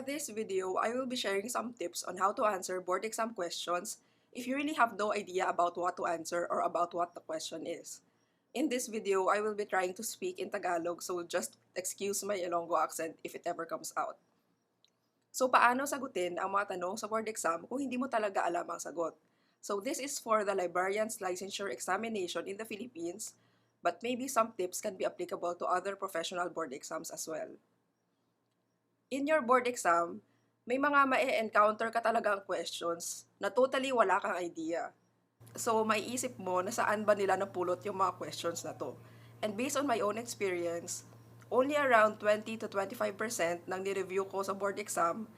this video, I will be sharing some tips on how to answer board exam questions if you really have no idea about what to answer or about what the question is. In this video, I will be trying to speak in Tagalog, so just excuse my Ilonggo accent if it ever comes out. So paano sagutin ang mga tanong sa board exam kung hindi mo talaga alam ang sagot? So this is for the Librarians Licensure Examination in the Philippines, but maybe some tips can be applicable to other professional board exams as well. In your board exam, may mga ma-encounter ka talagang questions na totally wala kang idea. So, maiisip mo na saan ba nila napulot yung mga questions na to. And based on my own experience, only around 20 to 25% ng ni-review ko sa board exam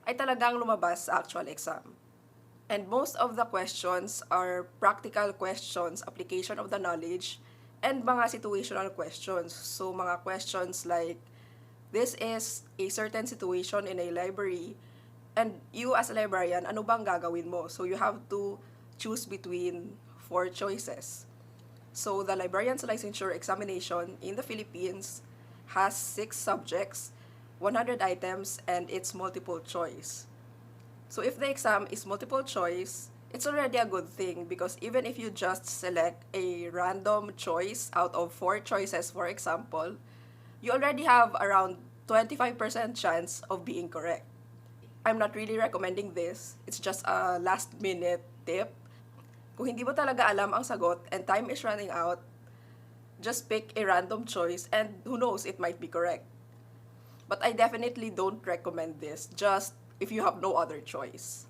ay talagang lumabas sa actual exam. And most of the questions are practical questions, application of the knowledge, and mga situational questions. So, mga questions like, this is a certain situation in a library, and you as a librarian, ano bang gagawin mo? So you have to choose between 4 choices. So the Librarian's Licensure Examination in the Philippines has 6 subjects, 100 items, and it's multiple choice. So if the exam is multiple choice, it's already a good thing because even if you just select a random choice out of 4 choices, for example, you already have around 25% chance of being correct. I'm not really recommending this. It's just a last-minute tip. Kung hindi mo talaga alam ang sagot and time is running out, just pick a random choice and who knows, it might be correct. But I definitely don't recommend this, just if you have no other choice.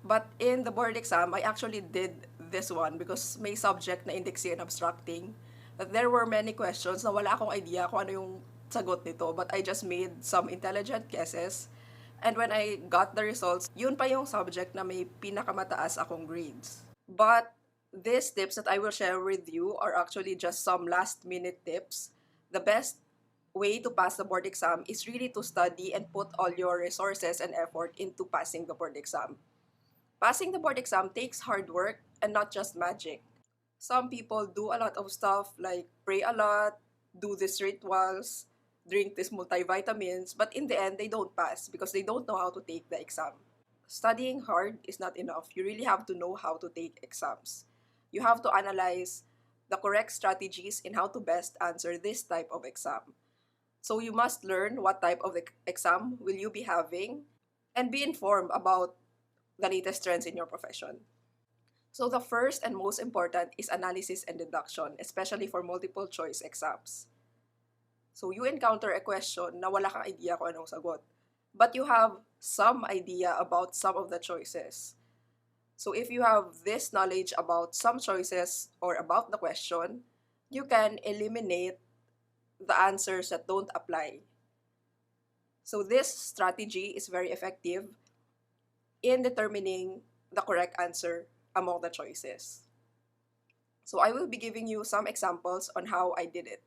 But in the board exam, I actually did this one because may subject na indexing and abstracting. There were many questions na wala akong idea kung ano yung sagot nito, but I just made some intelligent guesses. And when I got the results, yun pa yung subject na may pinakamataas akong grades. But these tips that I will share with you are actually just some last-minute tips. The best way to pass the board exam is really to study and put all your resources and effort into passing the board exam. Passing the board exam takes hard work and not just magic. Some people do a lot of stuff like pray a lot, do these rituals, drink these multivitamins, but in the end, they don't pass because they don't know how to take the exam. Studying hard is not enough. You really have to know how to take exams. You have to analyze the correct strategies in how to best answer this type of exam. So you must learn what type of exam will you be having and be informed about the latest trends in your profession. So the first and most important is analysis and deduction, especially for multiple choice exams. So you encounter a question na wala kang idea kung anong sagot, but you have some idea about some of the choices. So if you have this knowledge about some choices or about the question, you can eliminate the answers that don't apply. So this strategy is very effective in determining the correct answer among the choices. So I will be giving you some examples on how I did it.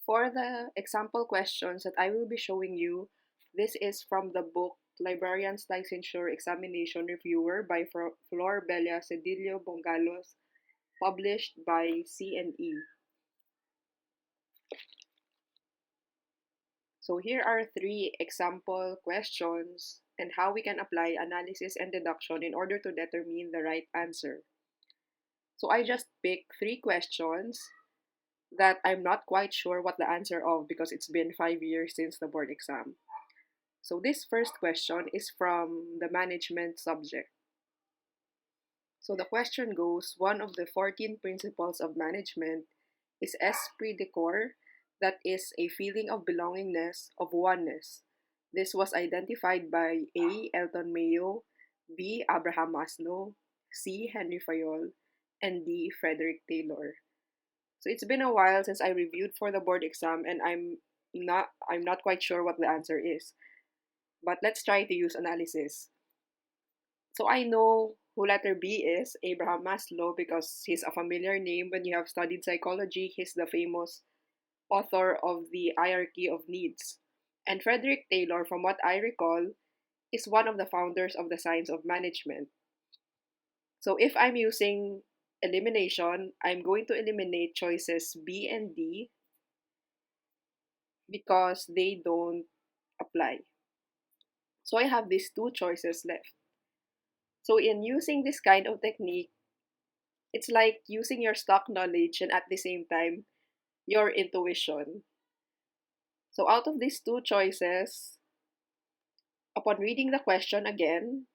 For the example questions that I will be showing you, this is from the book Librarians Licensure Examination Reviewer by Flor Bella Cedillo Bongalos, published by CNE. So here are 3 example questions and how we can apply analysis and deduction in order to determine the right answer. So I just picked 3 questions that I'm not quite sure what the answer of because it's been 5 years since the board exam. So this first question is from the management subject. So the question goes, one of the 14 principles of management is esprit de corps, that is a feeling of belongingness, of oneness. This was identified by A. Elton Mayo, B. Abraham Maslow, C. Henry Fayol, and D. Frederick Taylor. So it's been a while since I reviewed for the board exam and I'm not quite sure what the answer is. But let's try to use analysis. So I know who letter B is, Abraham Maslow, because he's a familiar name when you have studied psychology. He's the famous author of the hierarchy of needs. And Frederick Taylor, from what I recall, is one of the founders of the science of management. So if I'm using elimination, I'm going to eliminate choices B and D because they don't apply. So I have these two choices left. So in using this kind of technique, it's like using your stock knowledge and at the same time, your intuition. So out of these two choices, upon reading the question again,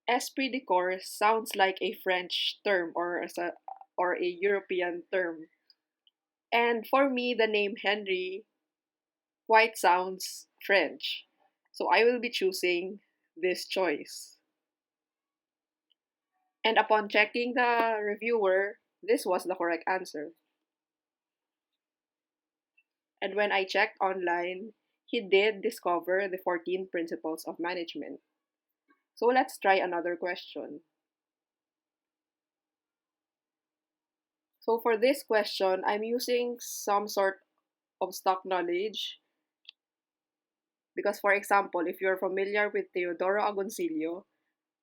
esprit de corps sounds like a French term or a European term. And for me, the name Henry quite sounds French. So I will be choosing this choice. And upon checking the reviewer, this was the correct answer. And when I checked online, he did discover the 14 principles of management. So let's try another question. So for this question, I'm using some sort of stock knowledge because, for example, if you're familiar with Teodoro Agoncillo,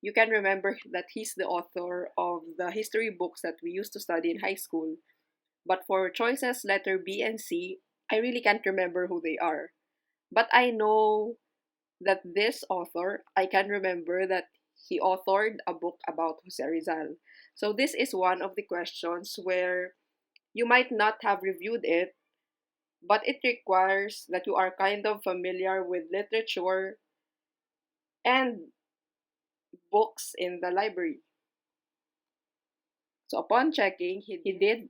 you can remember that he's the author of the history books that we used to study in high school. But for choices letter B and C, I really can't remember who they are. But I know that this author, I can remember that he authored a book about Jose Rizal. So this is one of the questions where you might not have reviewed it, but it requires that you are kind of familiar with literature and books in the library. So upon checking, he did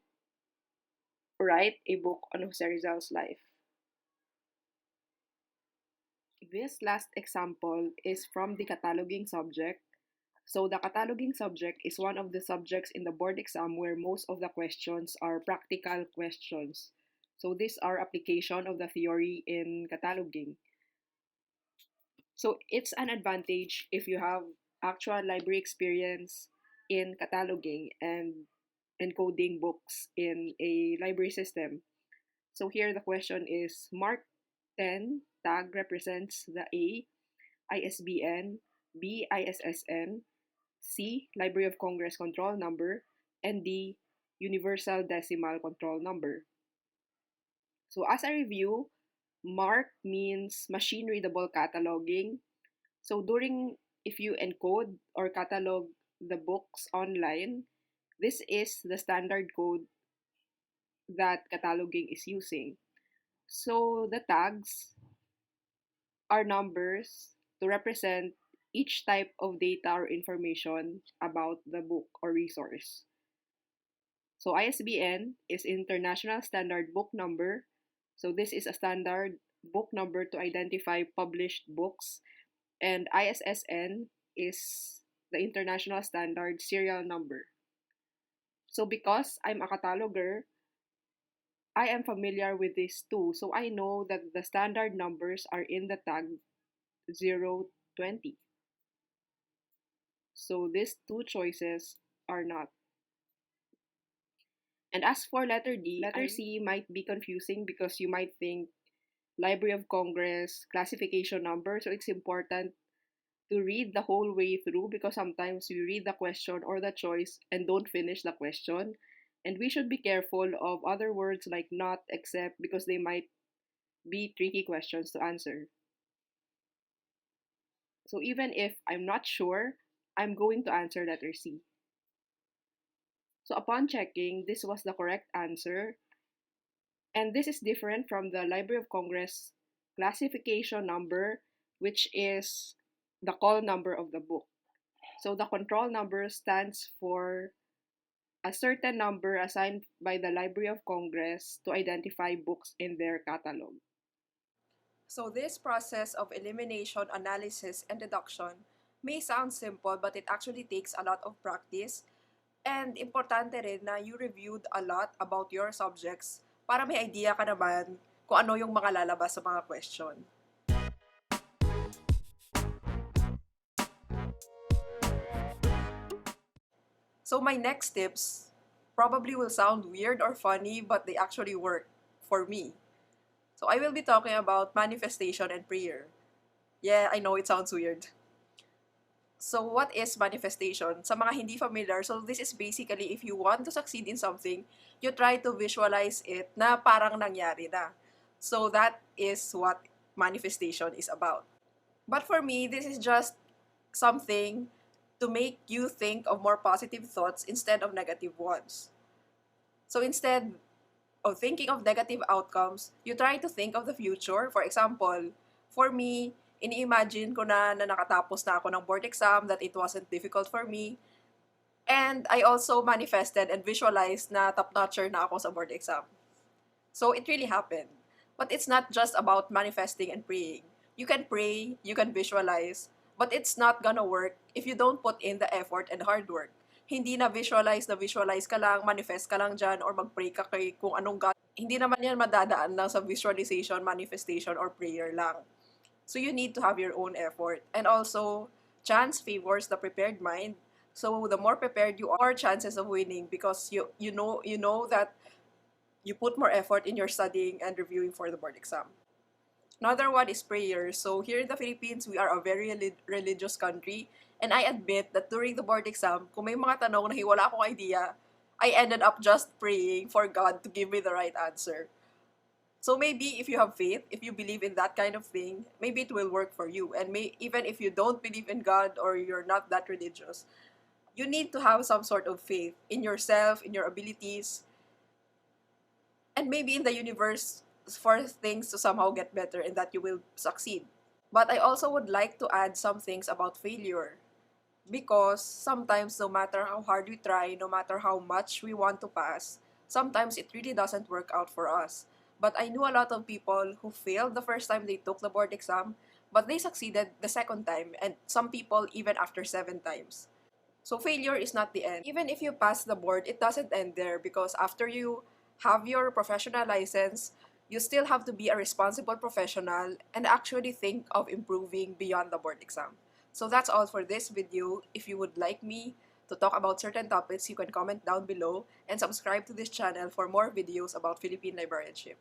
write a book on Jose Rizal's life. This last example is from the cataloging subject. So the cataloging subject is one of the subjects in the board exam where most of the questions are practical questions. So these are application of the theory in cataloging. So it's an advantage if you have actual library experience in cataloging and encoding books in a library system. So here the question is Mark 10 tag represents the A, ISBN, B, ISSN, C, Library of Congress control number, and D, Universal Decimal Control Number. So as a review, MARC means machine readable cataloging. So if you encode or catalog the books online, this is the standard code that cataloging is using. So the tags are numbers to represent each type of data or information about the book or resource. So ISBN is International Standard Book Number. So this is a standard book number to identify published books. And ISSN is the International Standard Serial Number. So because I'm a cataloger, I am familiar with these two. So I know that the standard numbers are in the tag 020. So these two choices are not. And as for letter D, letter C might be confusing because you might think Library of Congress classification number. So it's important to read the whole way through because sometimes we read the question or the choice and don't finish the question. And we should be careful of other words like not, except, because they might be tricky questions to answer. So even if I'm not sure, I'm going to answer letter C. So upon checking, this was the correct answer. And this is different from the Library of Congress classification number, which is the call number of the book. So the control number stands for a certain number assigned by the Library of Congress to identify books in their catalog. So this process of elimination, analysis, and deduction may sound simple, but it actually takes a lot of practice. And importante rin na you reviewed a lot about your subjects para may idea ka naman kung ano yung mga lalabas sa mga question. So my next tips probably will sound weird or funny, but they actually work for me. So I will be talking about manifestation and prayer. Yeah, I know it sounds weird. So what is manifestation? Sa mga hindi familiar, so this is basically if you want to succeed in something, you try to visualize it na parang nangyari na. So that is what manifestation is about. But for me, this is just something to make you think of more positive thoughts instead of negative ones. So instead of thinking of negative outcomes, you try to think of the future. For example, for me, ini-imagine ko na nakatapos na ako ng board exam, that it wasn't difficult for me. And I also manifested and visualized na top-notcher na ako sa board exam. So it really happened. But it's not just about manifesting and praying. You can pray, you can visualize, but it's not gonna work if you don't put in the effort and hard work. Hindi na visualize ka lang, manifest ka lang dyan, or mag-pray ka kay kung anong God. Hindi naman yan madadaan lang sa visualization, manifestation, or prayer lang. So you need to have your own effort. And also, chance favors the prepared mind. So the more prepared you are, chances of winning, because you know that you put more effort in your studying and reviewing for the board exam. Another one is prayer. So here in the Philippines, we are a very religious country. And I admit that during the board exam, kung may mga tanong na wala akong idea, I ended up just praying for God to give me the right answer. So maybe if you have faith, if you believe in that kind of thing, maybe it will work for you. And even if you don't believe in God or you're not that religious, you need to have some sort of faith in yourself, in your abilities, and maybe in the universe for things to somehow get better and that you will succeed. But I also would like to add some things about failure. Because sometimes, no matter how hard we try, no matter how much we want to pass, sometimes it really doesn't work out for us. But I knew a lot of people who failed the first time they took the board exam, but they succeeded the second time, and some people even after 7 times. So failure is not the end. Even if you pass the board, it doesn't end there, because after you have your professional license, you still have to be a responsible professional and actually think of improving beyond the board exam. So that's all for this video. If you would like me to talk about certain topics, you can comment down below and subscribe to this channel for more videos about Philippine librarianship.